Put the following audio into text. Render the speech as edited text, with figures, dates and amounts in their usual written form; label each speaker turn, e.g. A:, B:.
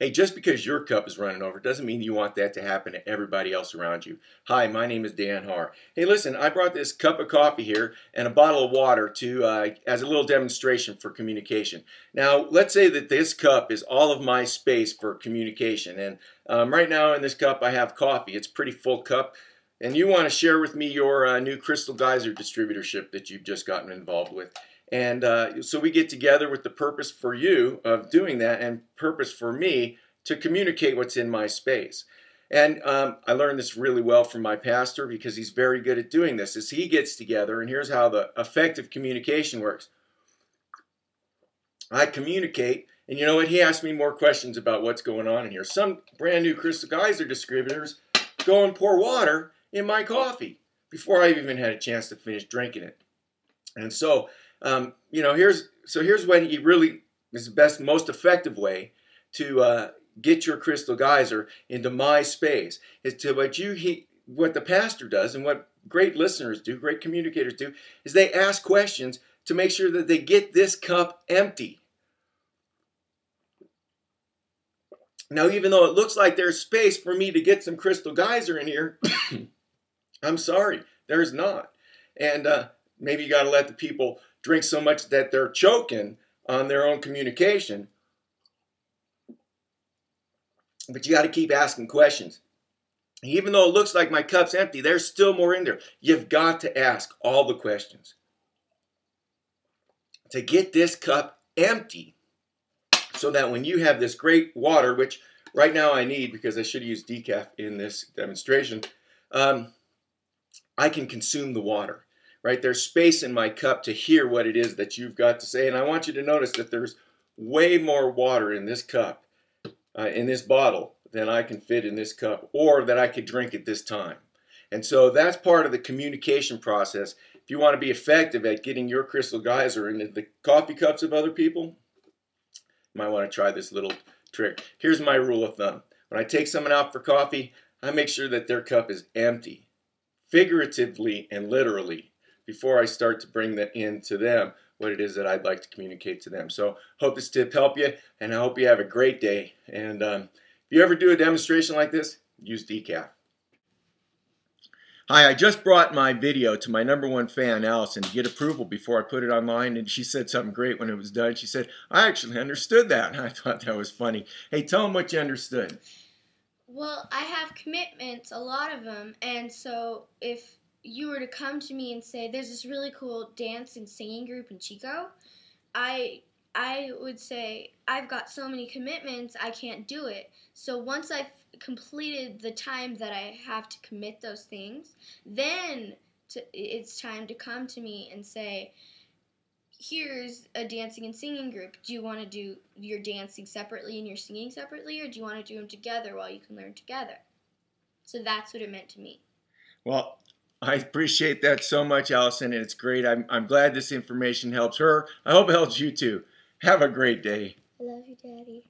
A: Hey, just because your cup is running over doesn't mean you want that to happen to everybody else around you. Hi, my name is Dan Harr. Hey, listen, I brought this cup of coffee here and a bottle of water to as a little demonstration for communication. Now, let's say that this cup is all of my space for communication, and right now in this cup I have coffee. It's a pretty full cup, and you want to share with me your new Crystal Geyser distributorship that you've just gotten involved with. And so we get together with the purpose for you of doing that and purpose for me to communicate what's in my space. And I learned this really well from my pastor because he's very good at doing this. As he gets together, and here's how the effective communication works. I communicate, and you know what? He asked me more questions about what's going on in here. Some brand new Crystal Geyser distributors go and pour water in my coffee before I've even had a chance to finish drinking it. And so, here's what he really is the best, most effective way to get your Crystal Geyser into my space is to what the pastor does and what great listeners do, great communicators do, is they ask questions to make sure that they get this cup empty. Now, even though it looks like there's space for me to get some Crystal Geyser in here, I'm sorry, there's not. And maybe you got to let the people drink so much that they're choking on their own communication. But you got to keep asking questions. Even though it looks like my cup's empty, there's still more in there. You've got to ask all the questions to get this cup empty so that when you have this great water, which right now I need because I should use decaf in this demonstration, I can consume the water. Right? There's space in my cup to hear what it is that you've got to say. And I want you to notice that there's way more water in this cup, in this bottle, than I can fit in this cup or that I could drink at this time. And so that's part of the communication process. If you want to be effective at getting your Crystal Geyser into the coffee cups of other people, you might want to try this little trick. Here's my rule of thumb. When I take someone out for coffee, I make sure that their cup is empty, figuratively and literally, before I start to bring that into them, what it is that I'd like to communicate to them. So hope this tip helped you, and I hope you have a great day. And if you ever do a demonstration like this, use decaf. Hi, I just brought my video to my #1 fan, Allison, to get approval before I put it online, and she said something great when it was done. She said, I actually understood that, and I thought that was funny. Hey, tell them what you understood.
B: Well, I have commitments, a lot of them, and so if you were to come to me and say, there's this really cool dance and singing group in Chico, I would say, I've got so many commitments, I can't do it. So once I've completed the time that I have to commit those things, then it's time to come to me and say, here's a dancing and singing group. Do you want to do your dancing separately and your singing separately, or do you want to do them together while you can learn together? So that's what it meant to me.
A: Well, I appreciate that so much, Allison, and it's great. I'm glad this information helps her. I hope it helps you too. Have a great day.
B: I love you, Daddy.